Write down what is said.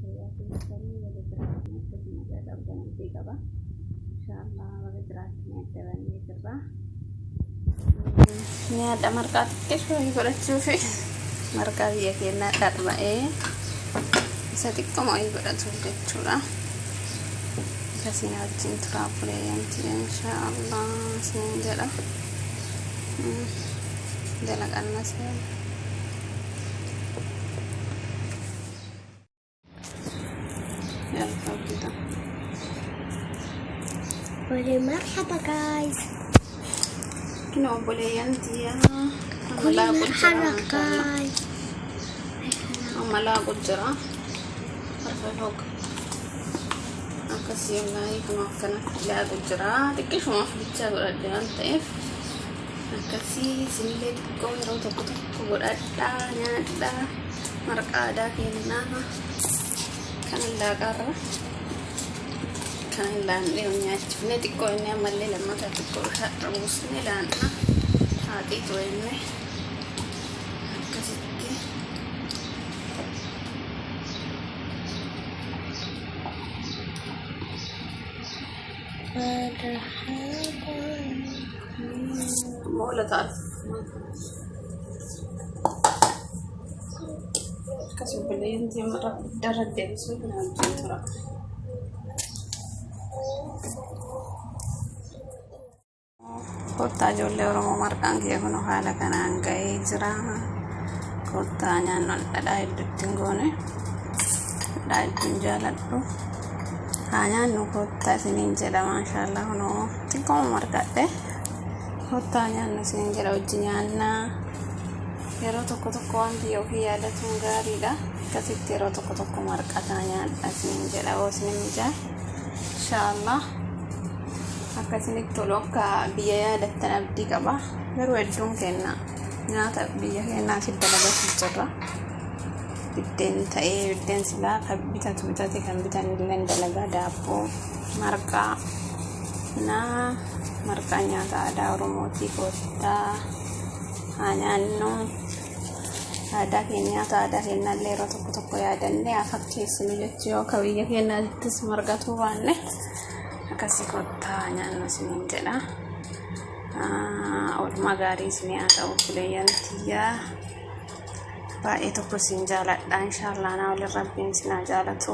fayyaa keessanii wal jiraatanii akkasuma jedhamu ganamtee qaba. Inshaallah wal jiraatanii addabannee jirra. Nyaata marqaa xiqqeessuu godhachuufi marqaa biyya keenyaa dharma'ee isa xiqqoo wayii godhatuuf jechuudha. Akkasiin wajjin turaa buleeyyanti inshaallah isiniin jedha. Dalaqaan masee. مرحبا جايز. كنا بوليانتي يا كل مرحبا جايز. لا قدرة فوق أكسي الله كما كان لا قدرة تكيف ما في الجو الرجال طيب أكسي سنلت كون رو تكتب كبر أدا نادا مرقادا كنا كان لا قرر كان لا نيونيا تفني كون يا ملي لما تكتب رموسني لأنا هذه تويني ولا تعرف كسب بالليل انتي مرة درد بسوي لها ترى كوتا جولي ورمو مرقان كي يكونوا حالا كانان كي جرا كوتا نيانو دايد تنغوني دايد تنجالتو hanya nukota sinin jela masyaallah no tiko markate hotanya no sinin jela ujinyana pero toko andi yogi ada tunggari da kasih tero toko markatanya sinin jela o sinin ja insyaallah akasini toloka biaya dattan abdi kaba baru edung kena nyata biaya kena sidalaga sijra bidden ta'ee bidden silaa kan bitatu bitate kan bitan illeen dalagaa daabboo marqaa na marqaa nyaata aadaa Oromootii koottaa haa nyaannu aadaa keenyallee yeroo tokko yaadannee haa fakkeessinu jechuu yoo ka biyya keenyaattis margatuu baanne akkasii koottaa nyaannu isiniin jedha. Oolmaa gaarii isinii haa ta'u buleeyyantiyyaa baay'ee tokko siin jaaladha inshaallah naa waliin rabbiin sinaa jaalatu